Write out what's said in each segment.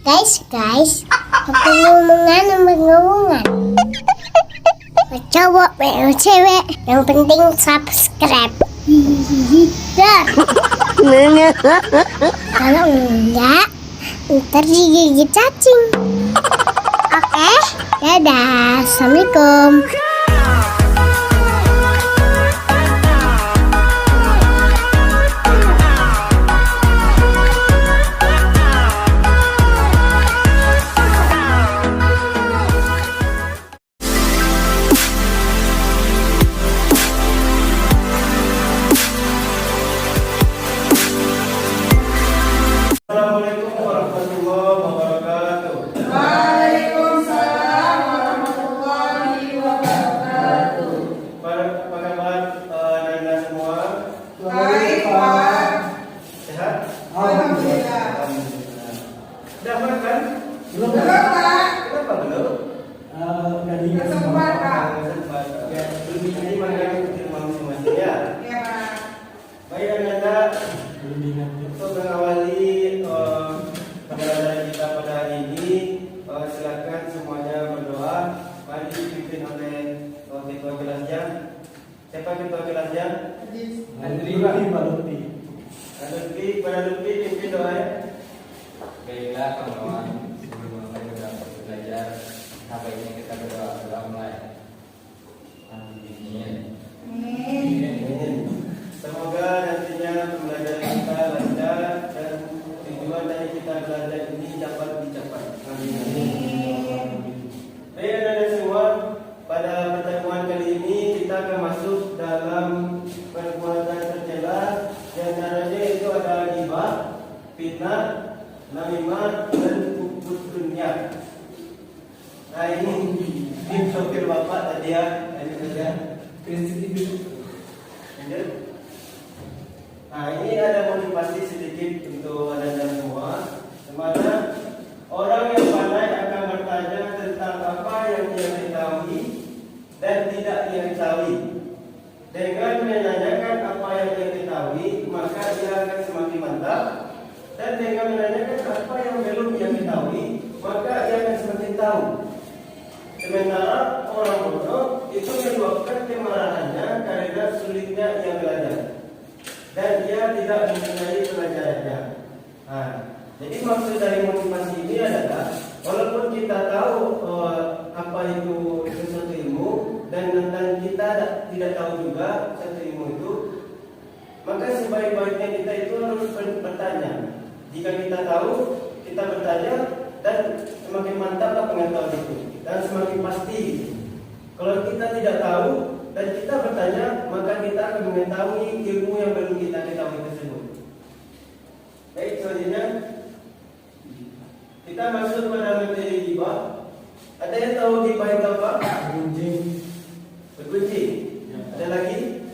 Guys, aku ngomongan. Cowok, cewek, yang penting subscribe. Dar. Kalau enggak, ntar digigit cacing. Oke, dadah, assalamualaikum. Assalamualaikum warahmatullahi wabarakatuh. Waalaikumsalam warahmatullahi wabarakatuh. Apa kabar Nanda semua? Baik, Pak. Sehat? Alhamdulillah. Alhamdulillah. Sudah makan? Belum, Pak. Kenapa belum? Nggak sempat, Pak. Sempat. Ya, lebih ini makan firman masing-masing ya. Ya, Pak. Baik Nanda, untuk mengawali pembelajaran kita pada hari ini, silakan semuanya berdoa. Mari dipimpin oleh ketua kelasnya. Siapa ketua kelasnya? Andri Pak Lutfi, pimpin doa ya. Baiklah kawan-kawan, sebelum kita belajar, sebaiknya kita berdoa mulai. Amin. Amin. Semoga nantinya pembelajaran kita lancar dan tujuan dari kita belajar ini dapat dicapai. Amin. Baik anak-anak semua, pada pertemuan kali ini kita akan masuk dalam perbuatan tercela. Di antaranya itu ada ghibah, fitnah, namimah, dan kubur dunia. Nah ini sopir bapak tadi ya, ini saja. Nah ini ada motivasi sedikit untuk anak-anak semua. Dimana orang yang pandai akan bertanya tentang apa yang dia ketahui dan tidak dia ketahui. Dengan menanyakan apa yang dia ketahui, maka dia akan semakin mantap. Dan dengan menanyakan apa yang belum dia ketahui, maka dia akan semakin tahu. Sementara orang bodoh itu menyebabkan kemarahannya karena sulitnya ia belajar dan dia tidak mempunyai pelajarannya. Nah, jadi maksud dari motivasi ini adalah walaupun kita tahu apa itu sesuatu ilmu dan kita tidak tahu juga sesuatu ilmu itu, maka sebaik-baiknya kita itu harus bertanya. Jika kita tahu, kita bertanya dan semakin mantaplah pengetahuan itu dan semakin pasti. Kalau kita tidak tahu dan kita bertanya, maka kita akan mengetahui ilmu yang belum kita ketahui tersebut. Baik, selanjutnya kita masuk pada materi ghibah. Ada yang tahu ghibah itu apa? Bergunjing. Ada lagi?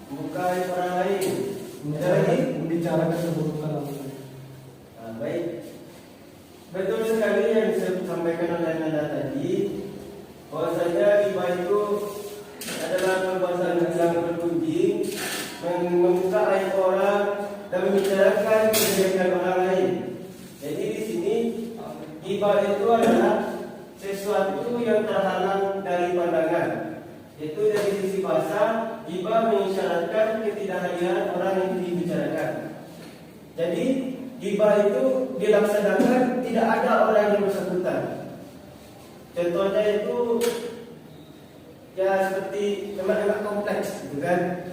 Bukan orang lain. Ada lagi? Membicarakan keburukan orang. Baik. Betul sekali yang disampaikan oleh Nanda tadi, bahwasanya ghibah itu adalah perbuatan yang bergunjing, membuka aib orang dan membicarakan kejelekan orang lain. Jadi di sini ghibah itu adalah sesuatu yang terhalang dari pandangan. Itu dari sisi bahasa, ghibah mengisyaratkan ketidakhadiran orang yang dibicarakan. Jadi ghibah itu dilaksanakan tidak ada orang yang bersangkutan. Contohnya itu ya seperti tempat-tempat kompleks gitu kan.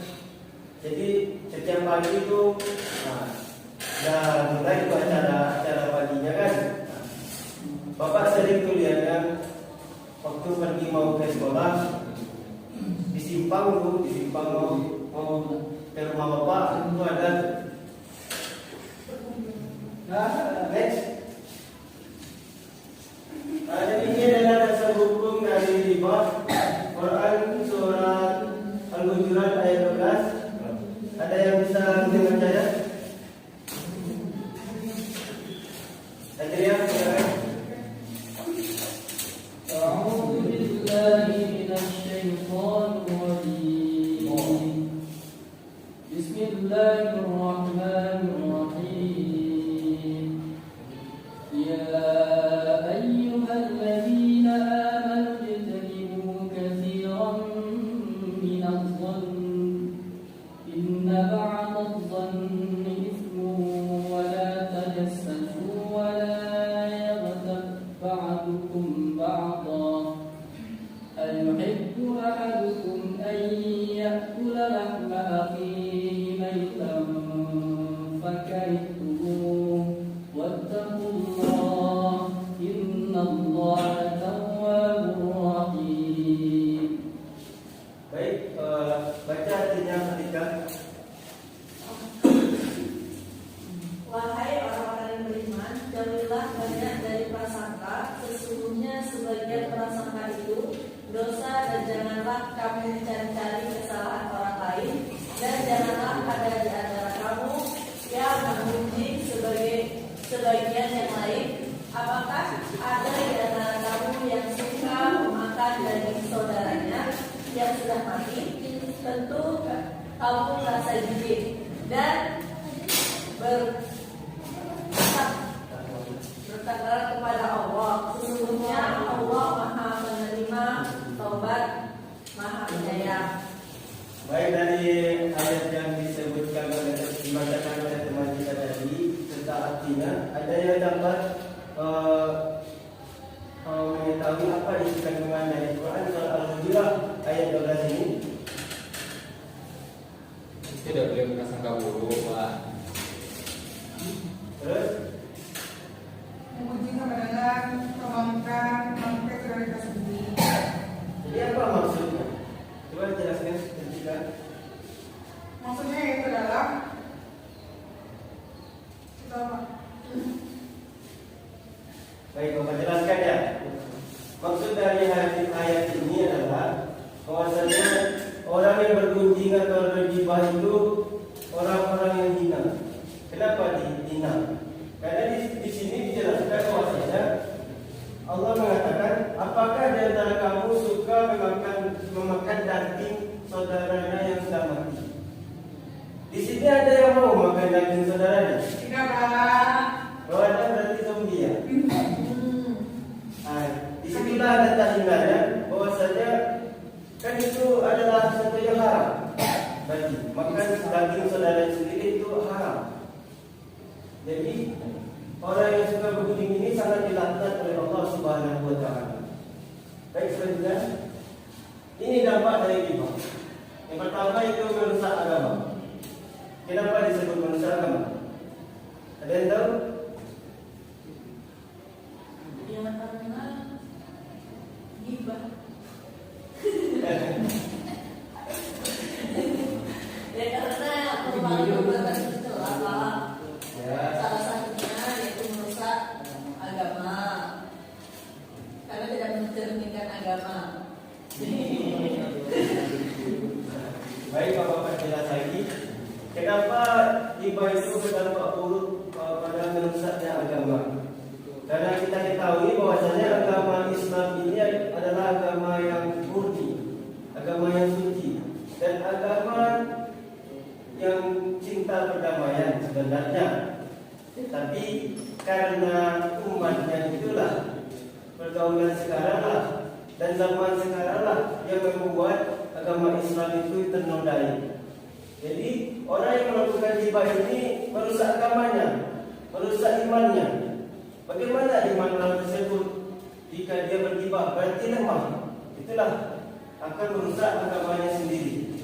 Jadi setiap pagi itu mulai itu acara paginya kan. Bapak sering tuh lihat kan, waktu pergi mau ke sekolah di simpang mau ke rumah bapak itu ada. Next. Jadi ini adalah dasar hukum dari ghibah. Quran surat Al-Hujurat ayat 12. Ada yang bisa membaca ya? Adrian, silakan. أعوذ بالله من الشيطان الرجيم. بسم الله الرحمن الرحيم. إثم ولا تجسسوا ولا يغتب بعضكم بعضا أيحب أحدكم أن يأكل لحم أخيه ميتا فكرهتموه واتقوا الله إن الله تواب رحيم. Baik, baca artinya ketika. Wahai orang-orang yang beriman, jauhilah banyak dari prasangka. Sesungguhnya sebagian prasangka itu dosa, dan janganlah kamu mencari-cari kesalahan orang lain, dan janganlah ada di antara kamu yang memuji sebagian yang lain. Apakah ada di antara kamu yang suka memakan daging saudaranya yang sudah mati? Tentu kamu merasa jijik dan bertakwa kepada Allah. Sesungguhnya Allah Maha menerima taubat, Maha penyayang. Baik, dari ayat yang disebutkan dibacakan oleh teman kita tadi serta artinya, ada yang dapat mengetahui apa isi kandungan dari Quran surah Al-Hujurat ayat 12 ini? Tidak boleh berprasangka buruk, Pak. Terus Memuji sama dengan memakai prioritas bumi. jadi apa maksudnya? Coba jelaskan sedikit. Maksudnya itu adalah kita apa? Baik, Bapak jelaskan ya. Maksud dari ayat ini adalah bahwasanya orang yang bergunjing atau bergibah itu orang-orang yang hina. Kenapa dihina? Karena di sini dijelaskan bahwasanya Allah mengatakan, apakah di antara kamu suka memakan daging saudaranya yang sudah mati? Di sini ada yang mau makan daging saudaranya? Tidak Pak. Kalau ada berarti zombie ya. Di situlah ada tahinanya bahwasanya kan itu adalah sesuatu yang haram. Berarti makan daging saudara sendiri itu haram. Jadi orang yang suka bergunjing ini sangat dilaknat oleh Allah Subhanahu wa taala. Baik, selanjutnya ini dampak dari ghibah. Yang pertama itu merusak agama. Kenapa disebut merusak agama? Ada yang tahu? Ya karena gibah. Ya karena perbuatan itu apa? Salah satunya yaitu merusak agama, karena tidak mencerminkan agama. Baik, Bapak jelas lagi. Kenapa ghibah itu berdampak buruk pada merusaknya agama? Karena kita ketahui bahwasanya agama Islam ini adalah agama yang murni, agama yang suci, dan agama yang cinta perdamaian sebenarnya. Tapi karena umatnya itulah, pergaulan sekarang lah dan zaman sekarang lah yang membuat agama Islam itu ternodai. Jadi orang yang melakukan ghibah ini merusak agamanya, merusak imannya. Bagaimana iman orang tersebut jika dia berghibah? Berarti lemah. Itulah akan merusak agamanya sendiri.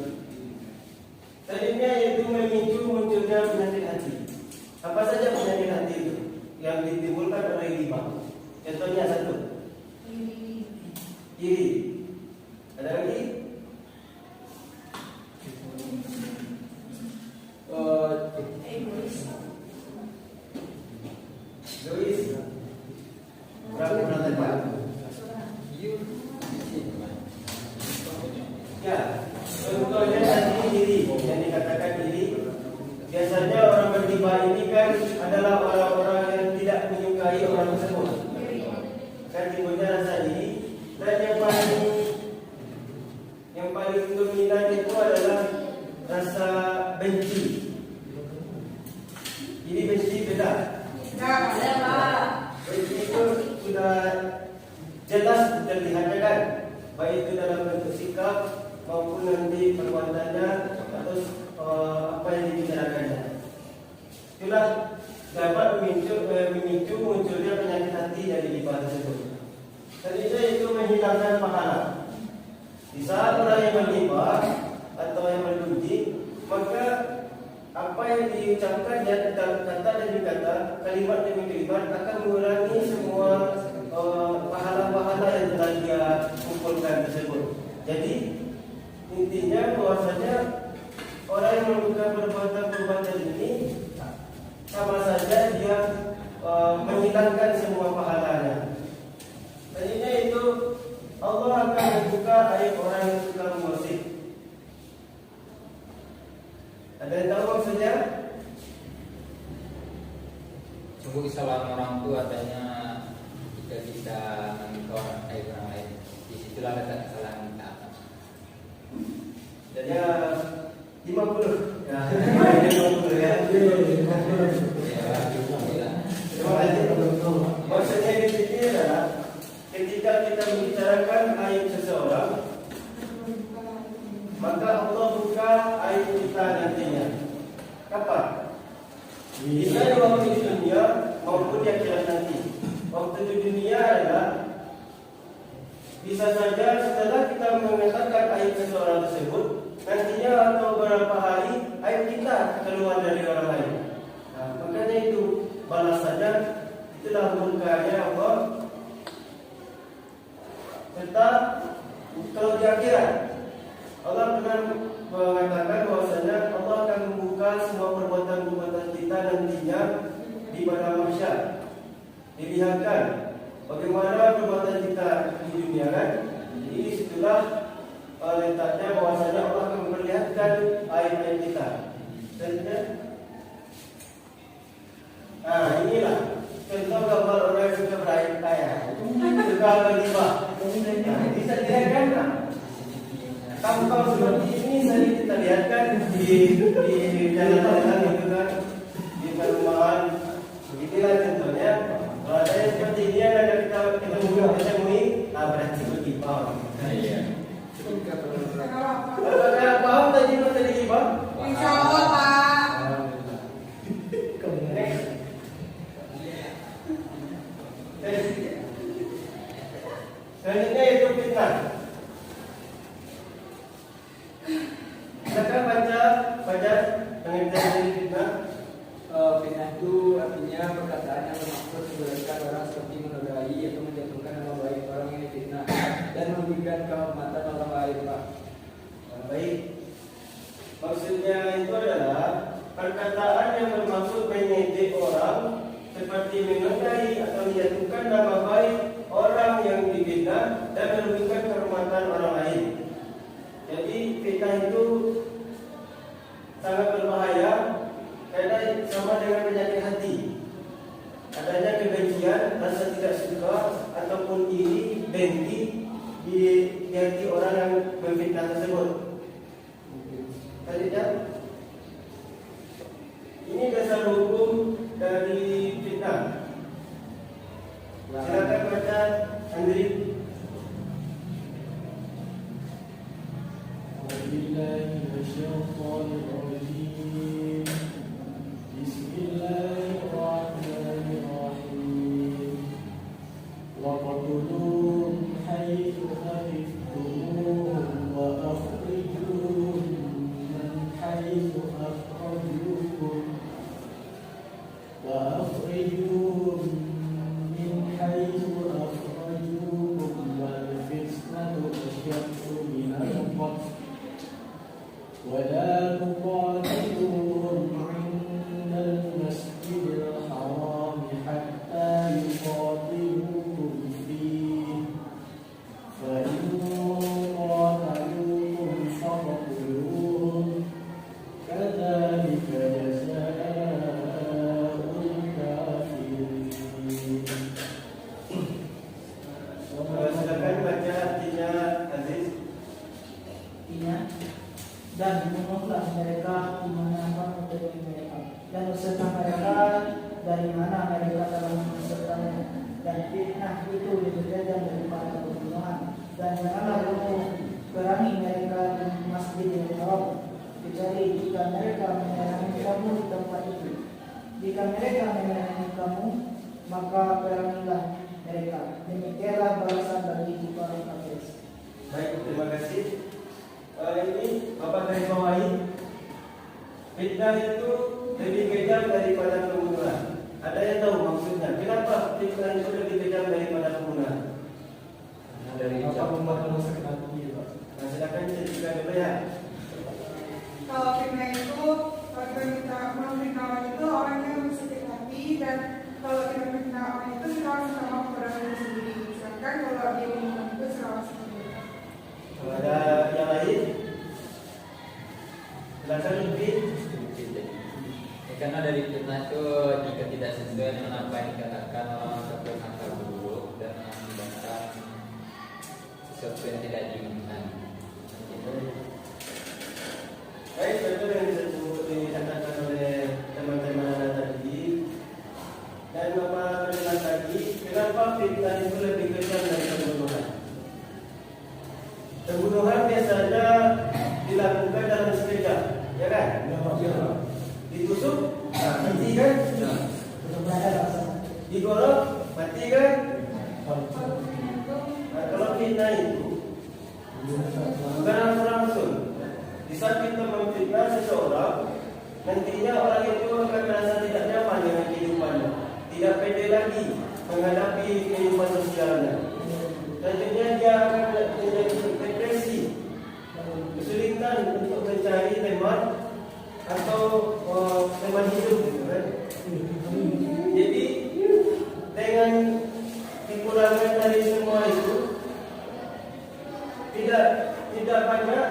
Selanjutnya yaitu memicu munculnya penyakit hati. Apa saja penyakit hati itu yang ditimbulkan oleh ghibah? Contohnya satu, iri. Ada lagi? Egois. Berapa tepat? Ya, contohnya tadi iri, yang dikatakan iri. Biasanya orang berghibah ini kan adalah orang-orang yang tidak menyukai orang tersebut. Kan timbulnya rasa iri. Dan yang paling dominan itu adalah rasa benci. Ini benci beda. Benci itu sudah jelas terlihatnya kan, baik itu dalam bentuk sikap maupun nanti perbuatannya atau apa yang dibicarakannya. itulah dapat memicu munculnya penyakit hati dari ibadah tersebut. Selanjutnya itu menghilangkan pahala. Di saat orang yang bergibah atau yang berduji, maka apa yang diucapkan dan kata demi kata, kalimat demi kalimat akan mengurangi semua pahala-pahala yang telah dia kumpulkan tersebut. Jadi intinya bahwasanya orang yang melakukan perbuatan-perbuatan ini sama saja dia menghilangkan semua pahalanya. Selanjutnya itu Allah akan membuka aib orang yang suka mengosip. Ada yang tahu maksudnya? Sungguh kesalahan orang tua katanya jika kita meminta orang aib orang lain, disitulah letak kesalahan kita. Jadi 50. Ya, 50 ya. Terima kasih. Maksudnya di sini adalah ketika kita membicarakan aib seseorang, maka Allah buka aib kita nantinya. Kapan? Bisa di waktu di dunia maupun di akhirat nanti. Waktu di dunia adalah bisa saja setelah kita mengatakan aib seseorang tersebut, nantinya atau beberapa hari aib kita keluar dari orang lain. Nah, makanya itu balasannya, itulah murkanya Allah. Serta kalau di akhirat Allah pernah mengatakan bahwasanya Allah akan membuka semua perbuatan-perbuatan kita nantinya di padang mahsyar. Dilihatkan bagaimana perbuatan kita di dunia kan. Jadi disitulah letaknya bahwasanya Allah akan memperlihatkan aib-aib kita. Selanjutnya, inilah contoh gambar orang yang suka beraib kaya, suka bergibah. Bisa dilihatkan tak? Tampang seperti ini sering kita lihatkan di jalan-jalan itu kan, di perumahan. Begitulah contohnya. Kalau ada yang seperti ini ada kita temui, berarti bergibah. Iya. Apakah paham tadi materi gibah? Insya Allah Pak. Selanjutnya itu fitnah. Silakan baca pengertian dari fitnah. Fitnah itu artinya perkataan yang bermaksud memberatkan orang seperti menodai atau menjatuhkan nama baik orang yang difitnah dan merugikan kehormatan orang lain, Pak. Baik. Maksudnya itu adalah perkataan yang bermaksud mengejek orang seperti menodai atau menjatuhkan nama baik orang yang difitnah dan merugikan kehormatan orang lain. Jadi fitnah itu sangat berbahaya karena sama dengan penyakit hati. Adanya kebencian, rasa tidak suka ataupun iri, dengki di hati orang yang memfitnah tersebut. Selanjutnya, ini dasar hukum dari fitnah. Silakan baca Andri. ولا تقاتلوهم عند المسجد الحرام حتى يقاتلوكم فيه فإن قاتلوكم فاقتلوهم كذلك جزاء الكافرين. Silakan baca artinya Aziz. Dan menolak mereka di mana dari mereka dan beserta mereka dari mana mereka telah mensertanya, dan fitnah itu lebih tajam daripada pembunuhan, dan janganlah kamu perangi mereka di Masjidil Haram kecuali jika mereka menyerang kamu di tempat itu. dan kalau kita fitnah orang itu kita harus minta maaf kepada diri sendiri. Sedangkan kalau dia mengumumkan itu salah sendiri. Kalau ada yang lain, silakan lebih. Karena dari fitnah itu jika tidak sesuai dengan apa yang dikatakan orang berprasangka buruk dan mengakibatkan sesuatu yang tidak diinginkan. Baik, betul yang dikatakan oleh teman-teman Anda tadi. Dan Bapak bilang tadi, kenapa fitnah itu lebih kejam dari pembunuhan? Pembunuhan biasanya dilakukan dalam sekejap, ya kan? Ditusuk, mati kan? Digorok, mati kan? Nah, kalau fitnah itu bukan langsung. Di saat kita memfitnah seseorang, nantinya orang itu akan merasa tidak nyaman dengan kehidupannya, tidak pede lagi menghadapi kehidupan sosialnya. Selanjutnya dia akan menjadi depresi, kesulitan untuk mencari teman atau teman hidup, gitu kan? Jadi dengan kekurangan dari semua itu tidak banyak,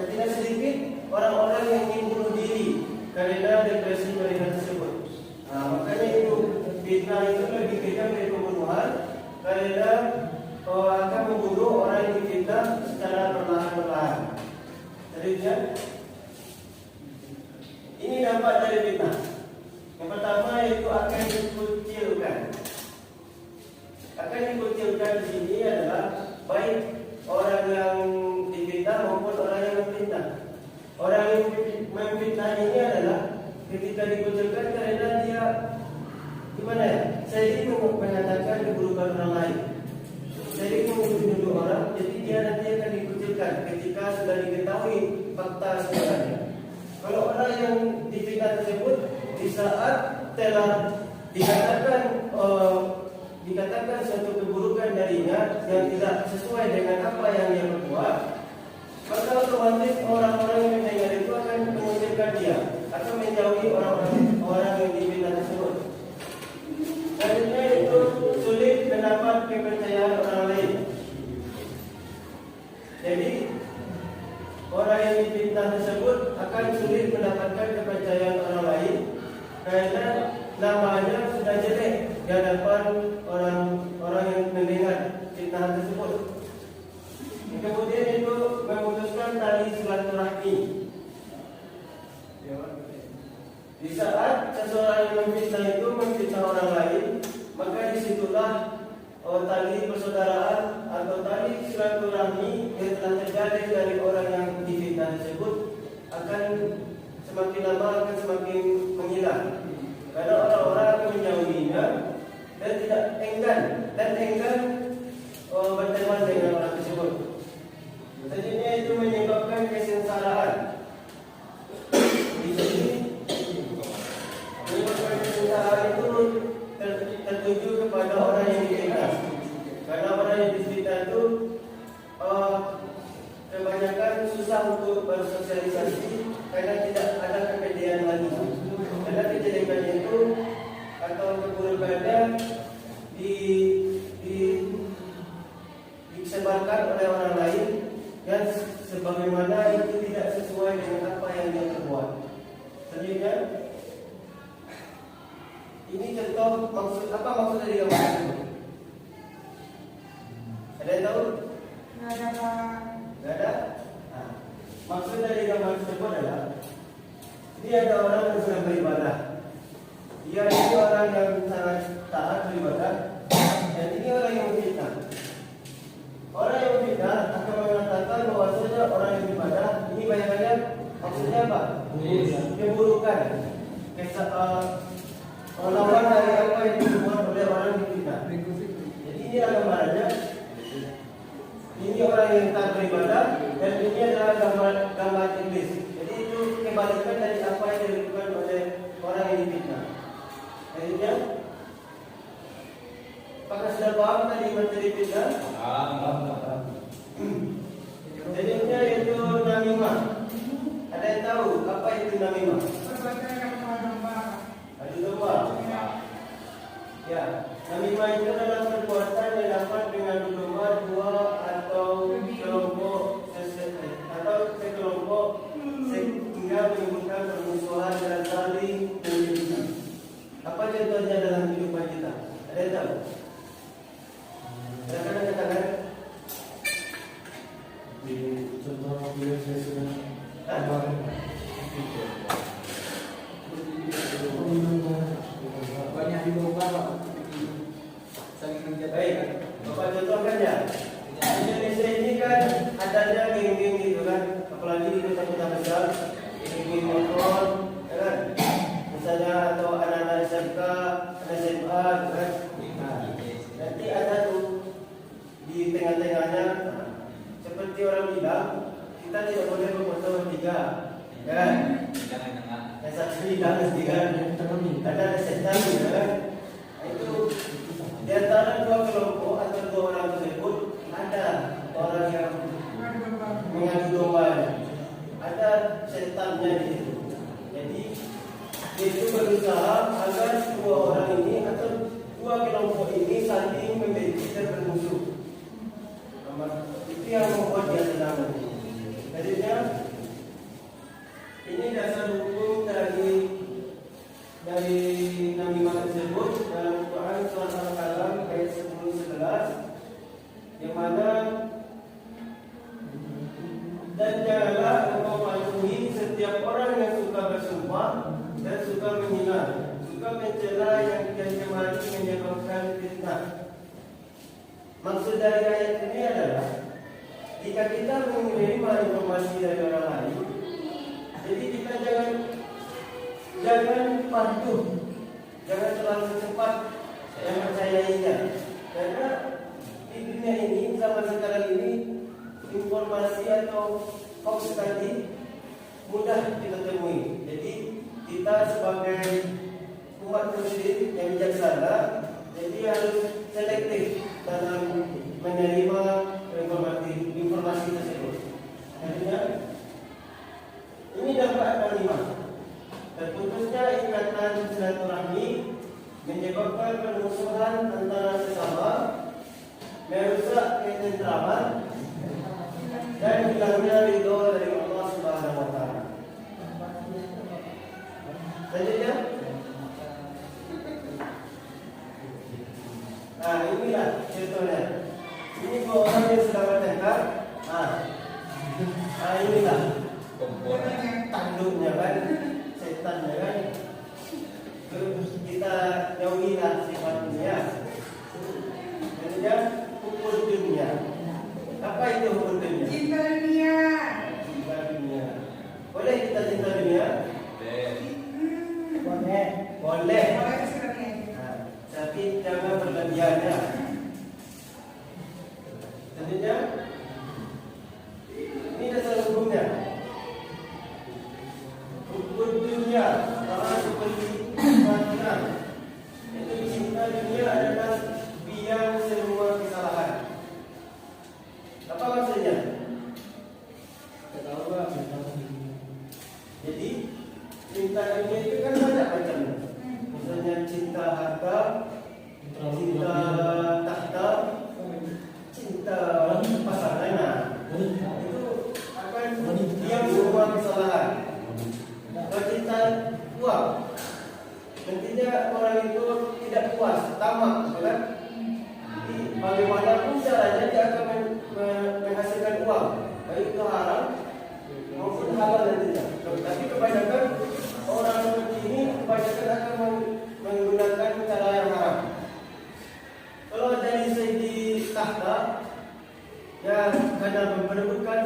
tidak sedikit orang-orang yang ingin bunuh diri karena depresi mereka tersebut. Nah, makanya itu fitnah itu lebih kejam dari pembunuhan karena akan membunuh orang yang difitnah secara perlahan-lahan. Selanjutnya, ini dampak dari fitnah. Yang pertama itu akan dikucilkan. Akan dikucilkan di sini adalah baik orang yang difitnah maupun orang yang memfitnah. Orang yang memfitnah ini adalah ketika dikucilkan karena dia gimana ya? Saya ingin mengatakan keburukan orang lain. Saya ingin menuduh orang, jadi dia nanti akan dikucilkan ketika sudah diketahui fakta sebenarnya. Kalau orang yang difitnah tersebut di saat telah dikatakan suatu keburukan darinya yang tidak sesuai dengan apa yang dia perbuat, maka otomatis orang-orang yang mendengar itu akan mengucilkan dia, akan menjauhi orang yang difitnah tersebut. Selanjutnya itu sulit mendapat kepercayaan orang lain. Jadi orang yang difitnah tersebut akan sulit mendapatkan kepercayaan orang lain karena namanya sudah jelek di hadapan orang yang mendengar fitnah tersebut. Kemudian itu memutuskan tali silaturahmi. Di saat seseorang yang memfitnah itu memfitnah orang lain, maka disitulah tali persaudaraan atau tali silaturahmi yang telah terjalin dari orang yang difitnah tersebut akan semakin lama akan semakin menghilang. Karena orang-orang akan menjauhinya dan tidak enggan berteman dengan orang tersebut. Selanjutnya itu menyebabkan kesengsaraan. Di sini menyebabkan kesengsaraan itu tertuju kepada orang yang difitnah. Karena orang yang difitnah itu kebanyakan susah untuk bersosialisasi karena tidak ada kepedean lagi. Karena kejelekannya itu atau keburukannya disebarkan oleh orang lain yang sebagaimana itu tidak sesuai dengan apa yang dia perbuat. Selanjutnya, ini contoh maksud dari gambar tersebut. Ada yang tahu? Nggak ada Pak. Nggak ada? Nah, maksud dari gambar tersebut adalah dia ada orang yang sedang beribadah. Dia itu orang yang sangat taat beribadah, dan ini orang yang memfitnah. Orang yang memfitnah akan mengatakan bahwasanya orang yang beribadah ini bayangannya maksudnya apa? Keburukan. Lawan dari apa yang dibuat oleh orang yang memfitnah. Jadi ini adalah gambarannya. Ini orang yang tak beribadah dan ini adalah gambar iblis. Jadi itu kebalikan dari apa yang dilakukan oleh orang yang difitnah. Akhirnya, apakah sudah paham tadi materi fitnah? Selanjutnya itu namimah. Ada yang tahu apa itu namimah? Perbuatan yang mengadu domba. Adu domba. Namimah itu adalah perbuatan yang dapat mengadu domba dua atau kelompok atau sekelompok sehingga menimbulkan permusuhan dan saling menyudutkan. Apa contohnya dalam kehidupan kita? Ada yang tahu? Silakan katakan. Di contoh video saya sudah kemarin banyak di bawah Pak. Saling menjaga. Baik, Bapak contohkan ya. Indonesia ini kan adanya geng-geng gitu kan, apalagi di kota-kota besar, geng-geng motor, ya kan? Misalnya atau anak-anak SMK, anak SMA, gitu kan? Nah, nanti ada tuh di tengah-tengahnya, seperti orang bilang, kita tidak boleh berfoto bertiga, ya kan? Jangan-jangan. Yang satu bilang ketiga, ada setan, ya kan? Nah, itu di antara dua kelompok atau dua orang tersebut ada orang yang mengadu domba, ada setannya di situ. Jadi dia itu berusaha agar dua orang ini atau dua kelompok ini saling membenci dan bermusuh. Itu yang membuat dia senang. Jadinya ini dasar hukum dari namimah tersebut dalam Quran surah Al-Qalam ayat 10-11, yang mana dan janganlah engkau patuhi setiap orang yang suka bersumpah dan suka menghina, suka mencela yang cemari menyebabkan fitnah. Maksud dari ayat ini adalah jika kita menerima informasi dari orang lain, jadi kita jangan patuh, jangan terlalu cepat yang percayainya, karena di dunia ini zaman sekarang ini informasi atau hoax tadi mudah kita temui. Jadi kita sebagai umat muslim yang bijaksana, jadi harus selektif dalam menerima informasi tersebut. Artinya ini dapat kelima. Terputusnya ikatan silaturahmi menyebabkan permusuhan antara sesama, merusak ketentraman, dan hilangnya ridho dari Allah Subhanahu wa Ta'ala. Selanjutnya, nah inilah contohnya. Ini dua orang yang sedang bertengkar. Nah inilah Kompor. tanduknya kan, setannya kan. Terus kita jauhilah sifat dunia. Kemudian hukum dunia. Apa itu hukum dunia? Cinta dunia. Cinta dunia. Boleh kita cinta dunia? Boleh. Boleh. Boleh sebenarnya. Nah, tapi jangan berlebihan ya. Selanjutnya, ini dasar hukumnya. Hukum dunia sama seperti makanan. Itu cinta dunia adalah biang semua kesalahan. Apa maksudnya? Jadi cinta dunia itu kan banyak macamnya. Misalnya cinta harta, cinta tahta, cinta pasangan. Itu akan diam semua kesalahan. Kalau cinta uang, nantinya orang itu tidak puas, tamak, kan? Jadi bagaimanapun caranya dia akan menghasilkan uang, baik itu haram maupun halal nantinya. Tapi kebanyakan orang seperti ini kebanyakan akan menggunakan cara yang haram. Kalau dari segi tahta, ya karena memperebutkan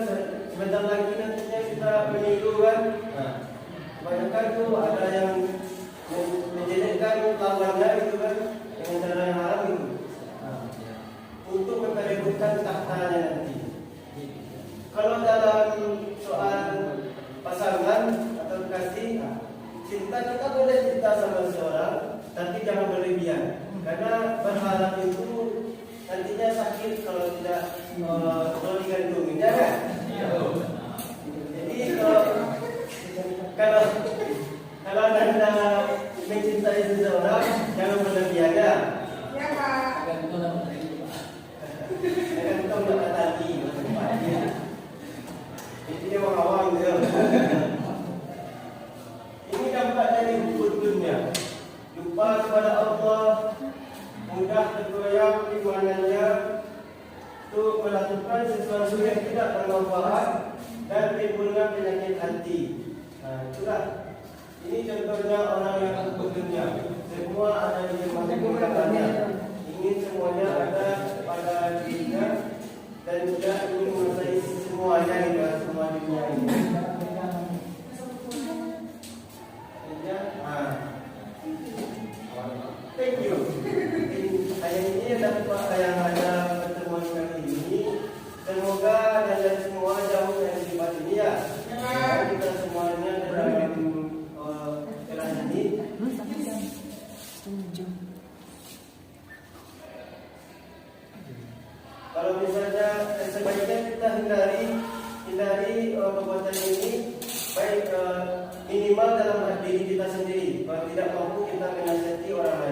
sebentar lagi nantinya kita pemilu kan. Nah, kebanyakan tu ada yang menjelekkan lawannya itu kan dengan cara yang haram itu. Nah, untuk memperebutkan tahtanya nanti. Kalau dalam soal pasangan atau kasih, cinta kita boleh cinta sama seorang, tapi jangan berlebihan. Karena berharap itu nantinya sakit kalau tidak digantungin, ya kan? Jadi kalau anda mencintai seseorang, jangan berlebihan ya. Tergantung dapat dari itu, Pak. Tergantung dapat tadi, maksudnya. Intinya orang awam dia. Ini dampak dari hukumnya. Lupa kepada Allah, mudah tergoyang keimanannya untuk melakukan sesuatu yang tidak bermanfaat dan timbulnya penyakit hati. Nah, itulah. Ini contohnya orang yang bekerja. Semua ada di masing-masing katanya. Ingin semuanya ada pada dirinya dan tidak ingin menguasai semuanya di dalam semua dunia ini. Thank you. Hanya ini yang dapat saya ada pertemuan kali ini. Semoga kalian semua jauh dari sifat ini ya. Kita semuanya dalam kelas ini. Kalau misalnya sebaiknya kita hindari perbuatan ini, baik minimal dalam diri kita sendiri. Kalau tidak mampu kita menasihati orang lain.